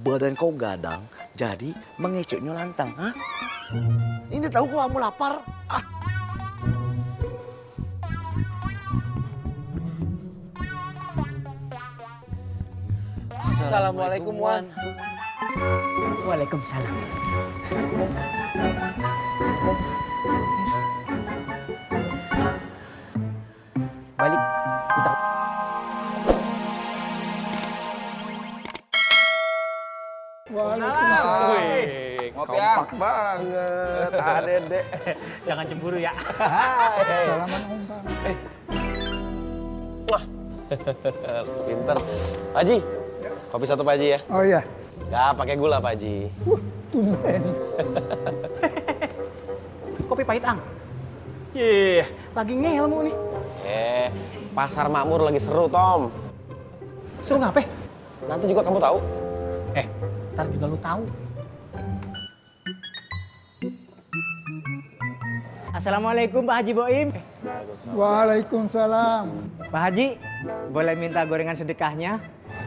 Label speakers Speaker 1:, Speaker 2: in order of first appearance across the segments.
Speaker 1: Badan kau gadang, jadi mengeceknya lantang, ha? Ini tahu kau kamu lapar. Ah.
Speaker 2: Assalamualaikum, Wan.
Speaker 3: Waalaikumsalam. Balik. Kita.
Speaker 2: Wih, kompak banget, Dede.
Speaker 3: Jangan cemburu ya.
Speaker 2: Salaman Om Bang. Wah, pinter. Pak Haji, kopi satu Pak Haji ya?
Speaker 4: Oh iya,
Speaker 2: Nggak pakai gula Pak Haji.
Speaker 4: tumben.
Speaker 3: Kopi pahit, Ang. Iya, lagi ngelmu nih.
Speaker 2: Pasar Makmur lagi seru, Tom.
Speaker 3: Suruh ngapain?
Speaker 2: Nanti juga kamu tahu.
Speaker 3: Ntar juga lu tahu. Assalamualaikum Pak Haji Boim.
Speaker 4: Waalaikumsalam.
Speaker 3: Pak Haji, boleh minta gorengan sedekahnya?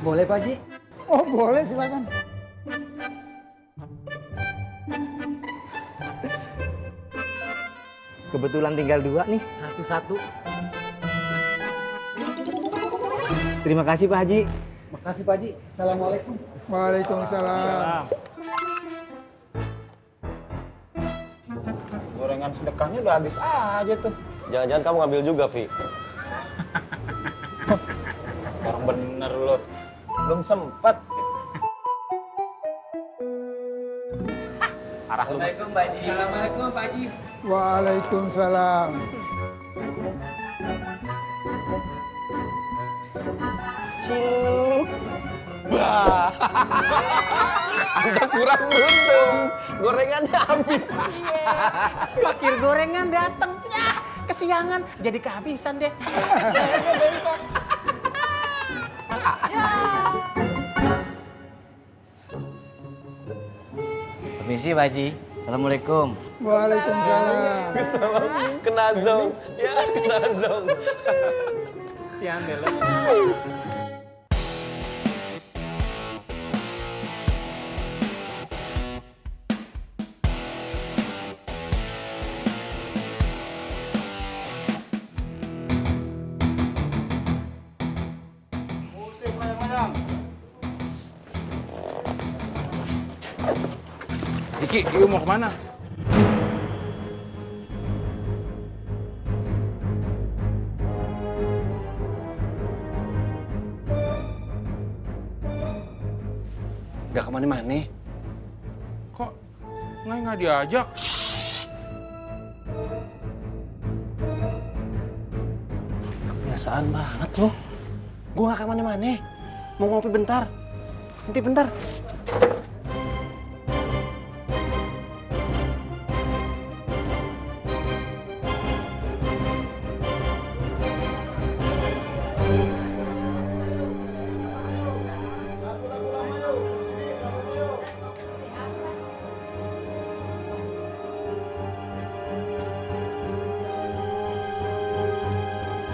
Speaker 3: Boleh Pak Haji.
Speaker 4: Oh boleh, silakan.
Speaker 3: Kebetulan tinggal 2 nih, satu-satu. Terima kasih Pak Haji. Makasih Pak Haji. Assalamualaikum.
Speaker 4: Waalaikumsalam.
Speaker 5: Gorengan sedekahnya udah habis aja tuh.
Speaker 2: Jangan-jangan kamu ngambil juga, Vi.
Speaker 5: Orang bener lo. Belum sempet. Arah lu.
Speaker 3: Assalamualaikum Pak Haji. Assalamualaikum Pak Haji.
Speaker 4: Waalaikumsalam.
Speaker 2: Ciluk. Bah. Anda kurang beruntung. Gorengannya habis.
Speaker 3: Pakir gorengan dateng. Ya, kesiangan. Jadi kehabisan deh.
Speaker 6: Permisi Pak Haji. Assalamualaikum.
Speaker 4: Waalaikumsalam.
Speaker 2: Salam. Kena zong. Ya, kena zong.
Speaker 3: Sian deh lo.
Speaker 5: Iki, lu mau kemana?
Speaker 2: Gak kemana-mana.
Speaker 5: Kok nggak diajak?
Speaker 2: Kebiasaan banget lo. Gue gak kemana-mana. Mau ngopi bentar. Nanti bentar.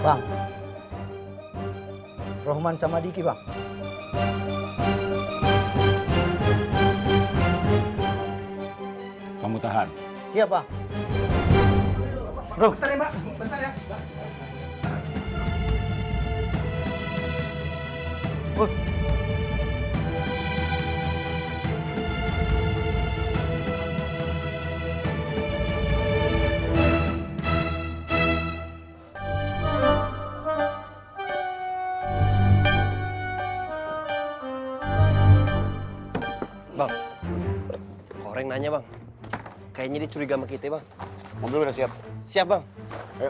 Speaker 3: Bang. Rohman sama Diki, Bang.
Speaker 5: Kamu tahan.
Speaker 3: Siap, Bang. Bro.
Speaker 4: Bentar ya, Mbak. Bentar ya.
Speaker 2: Bang, Koreng nanya bang. Kayaknya dia curiga sama kita bang. Mobil udah siap? Siap bang. Ayo.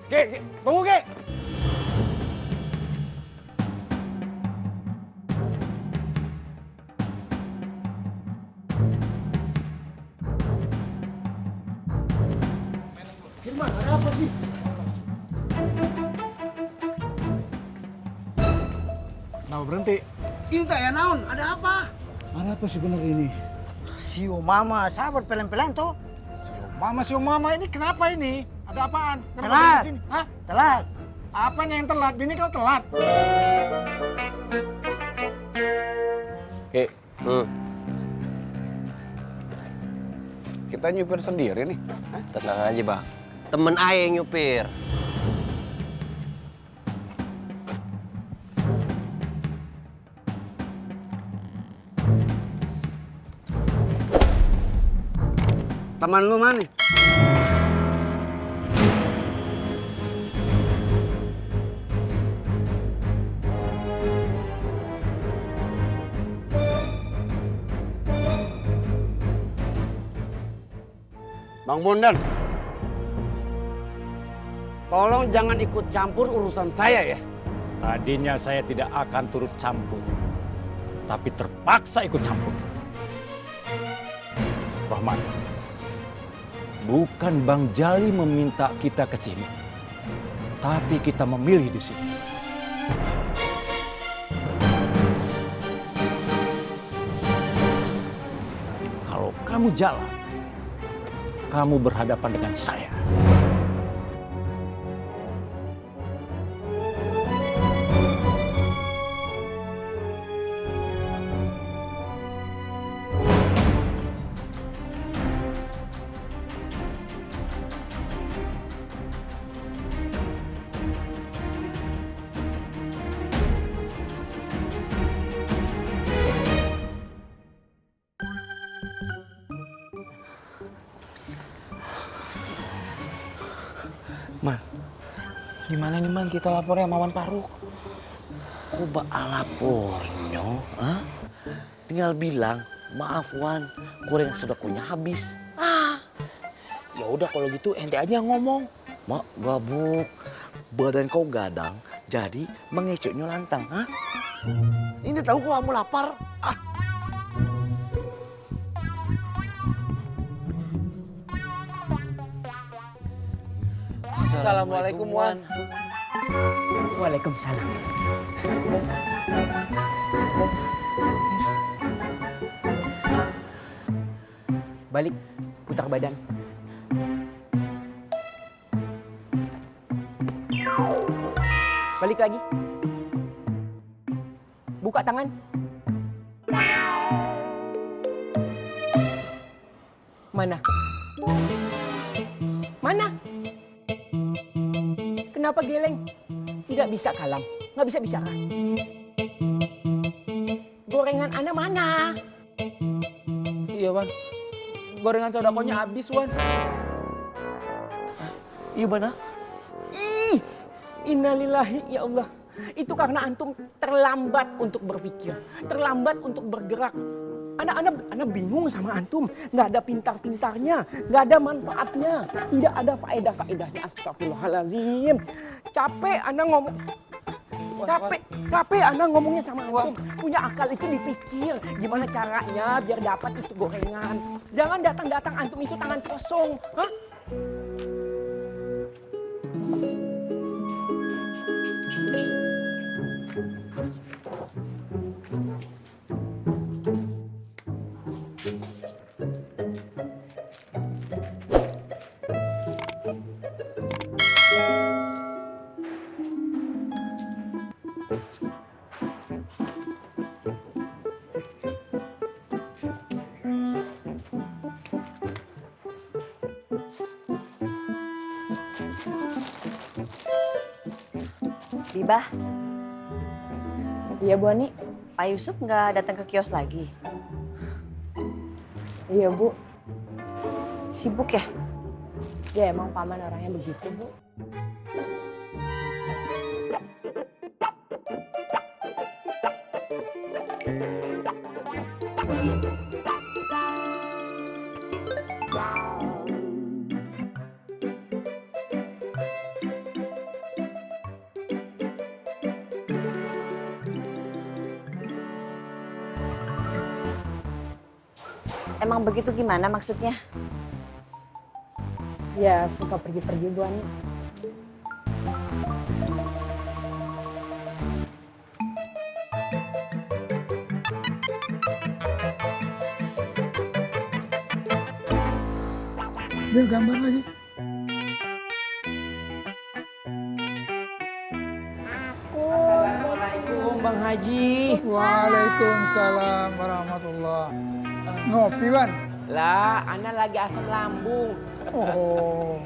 Speaker 5: Ge, tunggu Ge.
Speaker 4: Firman, ada apa sih?
Speaker 5: Kenapa berhenti?
Speaker 4: Ini tak ya naon, ada apa? Ada apa sebenarnya ini?
Speaker 3: Siu mama, sabar pelan-pelan tuh.
Speaker 5: Si Mama ini kenapa ini? Ada apaan? Kenapa
Speaker 3: Telat.
Speaker 5: berhenti sini? Hah?
Speaker 3: Telat.
Speaker 5: Apanya yang telat? Bini kau telat.
Speaker 4: Kita nyupir sendiri nih.
Speaker 2: Tenang aja bang, temen ayah yang nyupir.
Speaker 4: Teman lu mana? Bang Bondan, tolong jangan ikut campur urusan saya ya.
Speaker 5: Tadinya saya tidak akan turut campur, tapi terpaksa ikut campur. Rahman, bukan Bang Jali meminta kita ke sini, tapi kita memilih di sini. Kalau kamu jalan, kamu berhadapan dengan saya.
Speaker 3: Man, gimana nih man kita lapornya sama Wan Paruk?
Speaker 1: Kok lapornya? Hah? Tinggal bilang, maaf Wan, goreng sedokonya habis.
Speaker 3: Ya udah kalau gitu ente aja yang ngomong.
Speaker 1: Mak, gabuk. Badan kau gadang, jadi mengeceknya lantang. Hah? Ini tahu kok kamu lapar.
Speaker 3: Assalamualaikum Wan. Waalaikumsalam. Balik, putar badan. Balik lagi. Buka tangan. Mana? Mana? Kenapa geleng? Tidak bisa kalam, nggak bisa bicara. Gorengan Ana mana?
Speaker 7: Iya Wan, gorengan sodakonya habis Wan.
Speaker 1: Iya mana?
Speaker 3: Ih, innalillahi ya Allah. Itu karena antum terlambat untuk berpikir, terlambat untuk bergerak. Anak bingung sama antum, nggak ada pintar-pintarnya, nggak ada manfaatnya, tidak ada faedah-faedahnya. Astagfirullahaladzim. Capek anak ngomong, capek anak ngomongnya sama antum. Punya akal itu dipikir, gimana caranya biar dapat itu gorengan. Jangan datang-datang antum itu tangan kosong, hah?
Speaker 8: Bibah. Iya Bu Ani. Pak Yusuf nggak datang ke kios lagi?
Speaker 9: Iya Bu. Sibuk ya? Ya emang paman orangnya begitu Bu.
Speaker 8: Emang begitu gimana maksudnya?
Speaker 9: Ya suka pergi-pergi Bu Ani.
Speaker 4: Dia gambar lagi.
Speaker 3: Assalamualaikum Bang Haji.
Speaker 4: Waalaikumsalam warahmatullah. Ngopi, Wan?
Speaker 3: Lah, ana lagi asam lambung.
Speaker 4: Oh,